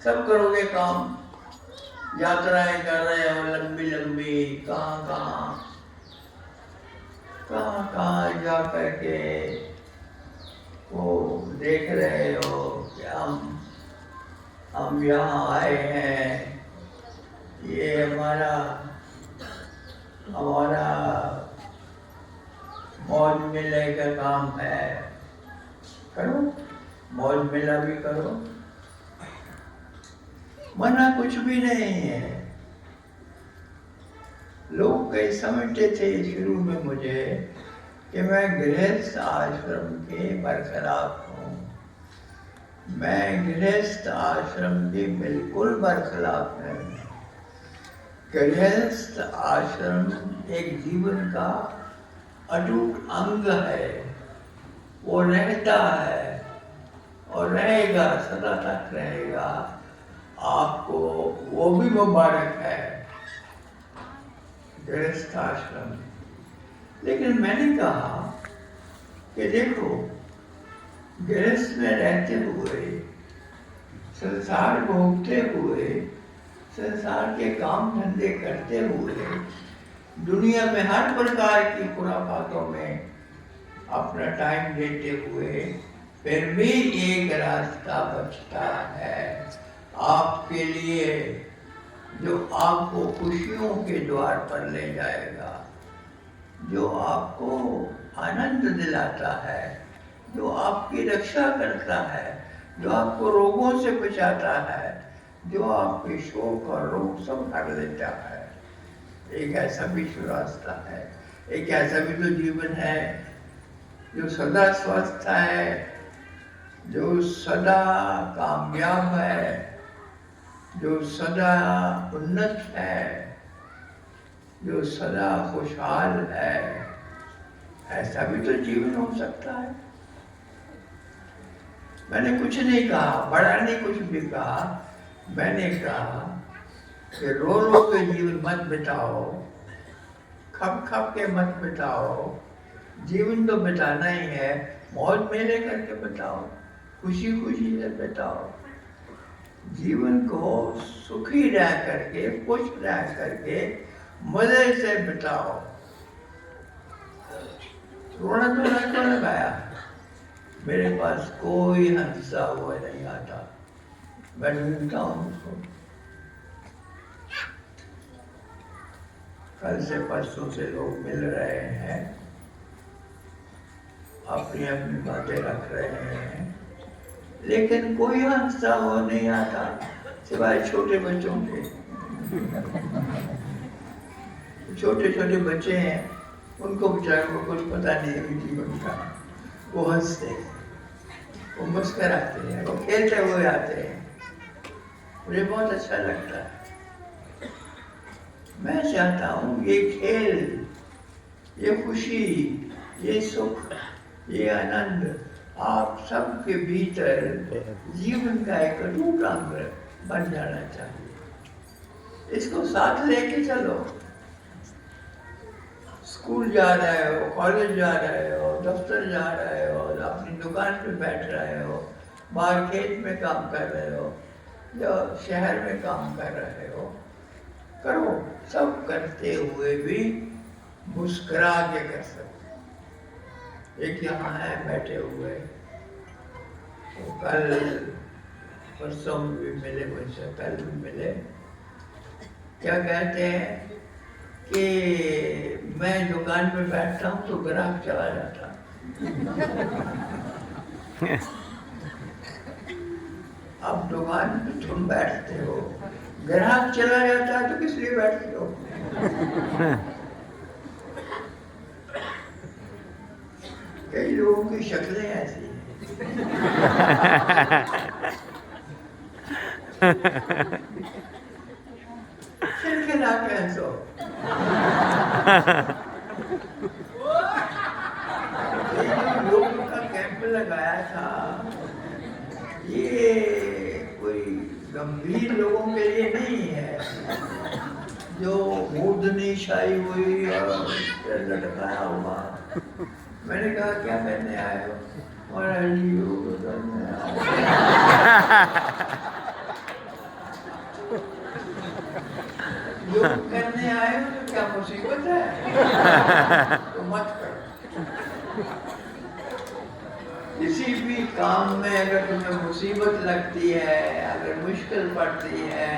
सब करोगे काम, यात्राएं कर रहे हो लंबी लंबी, कहाँ जा करके वो देख रहे हो कि हम यहाँ आए हैं, ये हमारा मौज मेले का काम है। करो, मौज मेला भी करो, मना कुछ भी नहीं है। लोग कई समझते थे शुरू में मुझे कि मैं गृहस्थ आश्रम के बरखिलाफ हूँ। मैं गृहस्थ आश्रम के बिल्कुल बरखिलाफ नहीं। गृहस्थ आश्रम एक जीवन का अटूट अंग है, वो रहता है और रहेगा, सदा तक रहेगा। आपको वो भी मुबारक है, गृहस्थ आश्रम। लेकिन मैंने कहा कि देखो, गृहस्थ में रहते हुए, संसार भोगते हुए, संसार के काम धंधे करते हुए, दुनिया में हर प्रकार की खुराफातों में अपना टाइम देते हुए, फिर भी एक रास्ता बचता है आपके लिए, जो आपको खुशियों के द्वार पर ले जाएगा, जो आपको आनंद दिलाता है, जो आपकी रक्षा करता है, जो आपको रोगों से बचाता है, जो आपके शोक और रोग सब हर लेता है। एक ऐसा भी रास्ता है, एक ऐसा भी तो जीवन है जो सदा स्वस्थ है, जो सदा कामयाब है, जो सदा उन्नत है, जो सदा खुशहाल है। ऐसा भी तो जीवन हो सकता है। मैंने कुछ नहीं कहा, बड़ा नहीं कुछ भी कहा। मैंने कहा कि रो रो के जीवन मत बिताओ, खप खप के मत बिताओ। जीवन तो बिताना ही है, मौज मेले करके बिताओ, खुशी खुशी से बिताओ। जीवन को सुखी रह करके, खुश रह करके, मजे से बिताओ। रोना तो क्यों लगाया? मेरे पास कोई हंसा हुआ नहीं आता, मैं ढूंढता हूँ उसको। कल से परसों से लोग मिल रहे हैं, अपनी अपनी बातें रख रहे हैं, लेकिन कोई हंसता हुआ नहीं आता सिवाय छोटे बच्चों के। छोटे छोटे बच्चे हैं, उनको बेचारों को कुछ पता नहीं है जीवन का। वो हंसते हैं, वो मुस्कुराते हैं, वो खेलते हुए आते हैं। मुझे बहुत अच्छा लगता है। मैं चाहता हूँ ये खेल, ये खुशी, ये सुख, ये आनंद आप सबके भीतर जीवन का एक अटूट अंग बन जाना चाहिए। इसको साथ लेके चलो। स्कूल जा रहे हो, कॉलेज जा रहे हो, दफ्तर जा रहे हो, अपनी दुकान पे बैठ रहे हो, बाहर खेत में काम कर रहे हो या शहर में काम कर रहे हो, करो। सब करते हुए भी मुस्कुरा के कर सकते। एक यहाँ है बैठे हुए, वो कल परसों भी मिले मुझसे, कल भी मिले। क्या कहते हैं कि मैं दुकान पे बैठता हूँ तो ग्राहक चला जाता। अब दुकान पे तुम बैठते हो, ग्राहक चला जाता है तो किस लिए बैठते हो? कई लोगों की शक्लें ऐसी हैं। खिलखिला के हंसो। लोगों का कैंप लगाया था, ये कोई गंभीर लोगों के लिए नहीं है, जो मूर्धनी छाई हुई और लटकाया हुआ। मैंने कहा क्या करने आए हो? महाराज जी योग करने आए। योग करने आए हो तो क्या मुसीबत है? तो मत करो। किसी भी काम में अगर तुम्हें मुसीबत लगती है, अगर मुश्किल पड़ती है,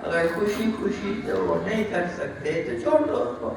अगर खुशी खुशी तो वो नहीं कर सकते तो छोड़ दो उसको।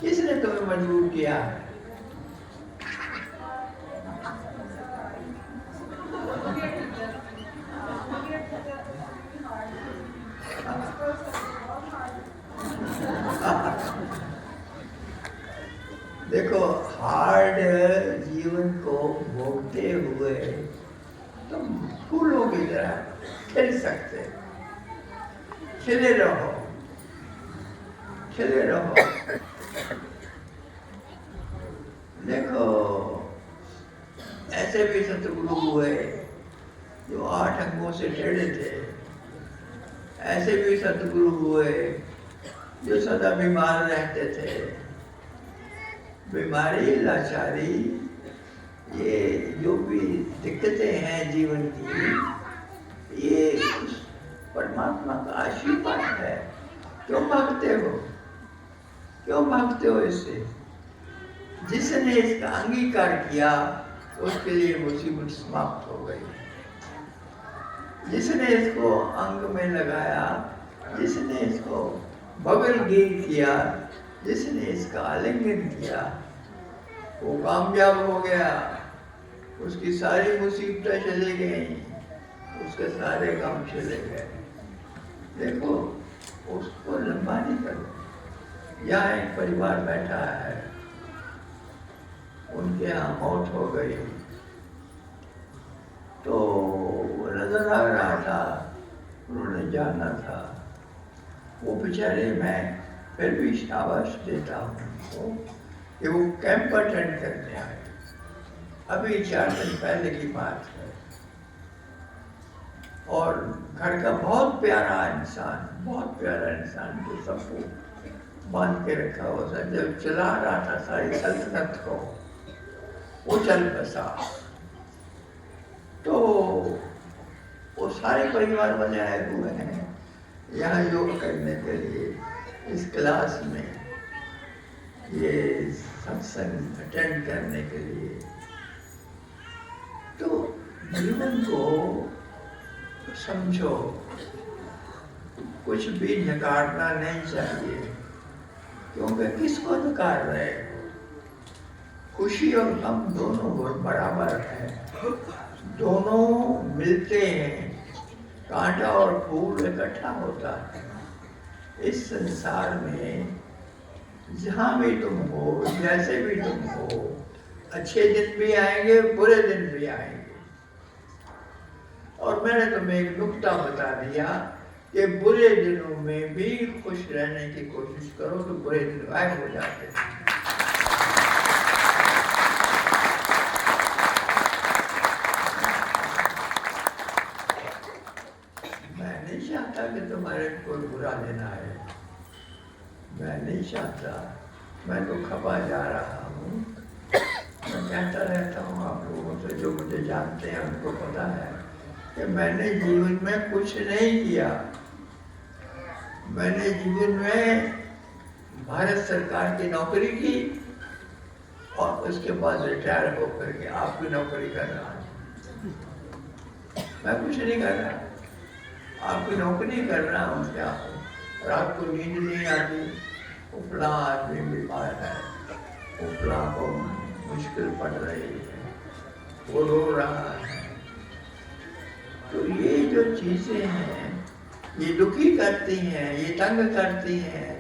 किसने तुम्हें मजबूर किया है? देखो, हार्ड जीवन को भोगते हुए तुम फूलों की तरह खिल सकते, खिले रहो, खिले रहो। देखो, ऐसे भी सतगुरु हुए जो 8 अंगों से टेढ़े थे, ऐसे भी सतगुरु हुए जो सदा बीमार रहते थे। बीमारी, लाचारी, ये जो भी दिक्कतें हैं जीवन की, ये उस परमात्मा का आशीर्वाद है। क्यों भागते हो? क्यों भागते हो इससे? जिसने इसका अंगीकार किया उसके लिए मुसीबत समाप्त हो गई। जिसने इसको अंग में लगाया, जिसने इसको बगलगीर किया, जिसने इसका आलिंगन किया, वो कामयाब हो गया। उसकी सारी मुसीबतें चली गई, उसके सारे काम चले गए। देखो, उसको लंबा नहीं करो। यहाँ एक परिवार बैठा है, उनके यहाँ मौत हो गई तो वो नजर आ रहा था, उन्होंने जाना था। वो बेचारे, मैं फिर भी शाबाश देता हूँ उनको कि वो कैंप अटेंड करने आए। अभी 4 दिन पहले की बात है। और घर का बहुत प्यारा इंसान जो सबको बांध के रखा हुआ था, जब चला रहा था सारी सल्तनत को, वो चल बसा। तो वो सारे परिवार वाले आए हुए हैं यहाँ योग करने के लिए, इस क्लास में, ये सत्संग अटेंड करने के लिए। तो जीवन को समझो, कुछ भी नकारना नहीं चाहिए, क्योंकि किसको नकार रहे हो? खुशी और गम दोनों बराबर है, दोनों मिलते हैं। कांटा और फूल इकट्ठा होता है। इस संसार में जहाँ भी तुम हो, जैसे भी तुम हो, अच्छे दिन भी आएंगे, बुरे दिन भी आएंगे। और मैंने तुम्हें एक नुक्ता बता दिया कि बुरे दिनों में भी खुश रहने की कोशिश करो तो बुरे दिन गायब हो जाते हैं। मैं नहीं चाहता कि तुम्हारे कोई बुरा दिन आए, मैं नहीं चाहता। मैं तो खपा जा रहा हूँ। मैं कहता रहता हूँ आप लोगों से, जो मुझे जानते हैं उनको पता है कि मैंने जीवन में कुछ नहीं किया। मैंने जीवन में भारत सरकार की नौकरी की और उसके बाद रिटायर होकर के आपकी नौकरी कर रहा हूँ। मैं कुछ नहीं कर रहा, आपकी नौकरी कर रहा हूँ। क्या रात को नींद नहीं आती, उपला आदमी बीमार है, उपला को मुश्किल पड़ रही है, वो रो रहा है। तो ये जो चीजें हैं, ये दुखी करती हैं, ये तंग करती हैं,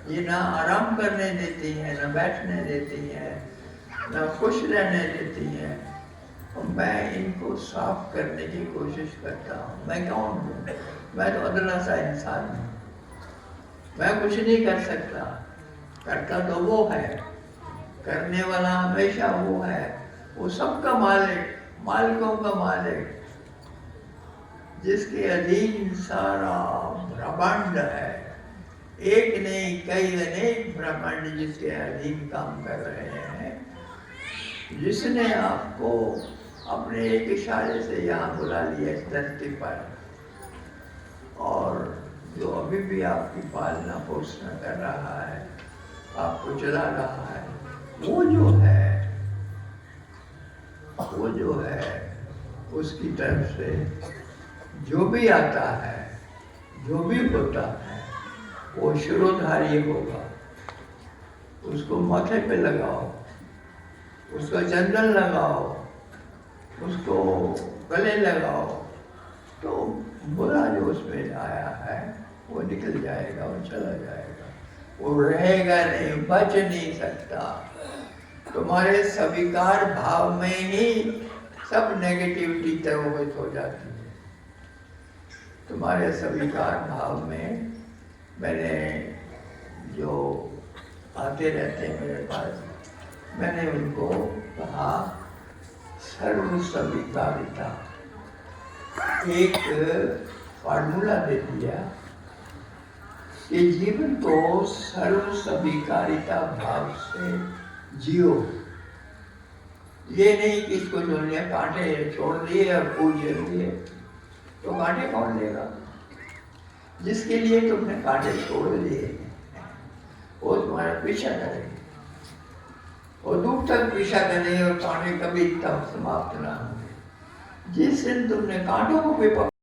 ये ना आराम करने देती हैं, ना बैठने देती हैं, ना खुश रहने देती हैं। और मैं इनको साफ करने की कोशिश करता हूँ। मैं कौन हूँ? मैं तो अदला सा इंसान हूँ। मैं कुछ नहीं कर सकता, करता तो वो है, करने वाला हमेशा वो है। वो सबका मालिक, मालिकों का मालिक, जिसके अधीन सारा ब्रह्मांड है। एक नहीं, कई अनेक ब्रह्मांड जिसके अधीन काम कर रहे हैं। जिसने आपको अपने एक इशारे से यहाँ बुला लिया इस धरती पर, और जो अभी भी आपकी पालना पोषण कर रहा है, आपको चला रहा है, वो जो है उसकी तरफ से जो भी आता है, जो भी होता है, वो शिरोधारी होगा। उसको माथे पे लगाओ, उसका चंदन लगाओ, उसको गले लगाओ, तो बुरा जो उसमें आया है वो निकल जाएगा और चला जाएगा, वो रहेगा नहीं, बच नहीं सकता। तुम्हारे स्वीकार भाव में ही सब नेगेटिविटी प्रभावित हो जाती है। तुम्हारे स्वीकार भाव में मैंने जो आते रहते हैं मेरे पास, मैंने उनको कहा सर्व स्वीकारिता, एक फार्मूला दे दिया कि जीवन को सर्व स्वीकारिता भाव से जियो। ये नहीं कि इसको जो है कांटे छोड़ दिए और फूल झेल दिए, तो कांटे कौन लेगा? जिसके लिए तुमने कांटे छोड़ दिए वो तुम्हारा पीछा करेंगे, और दूर तक पीछा करेंगे और कांटे कभी तब समाप्त ना होंगे। जिस दिन तुमने कांटों को भी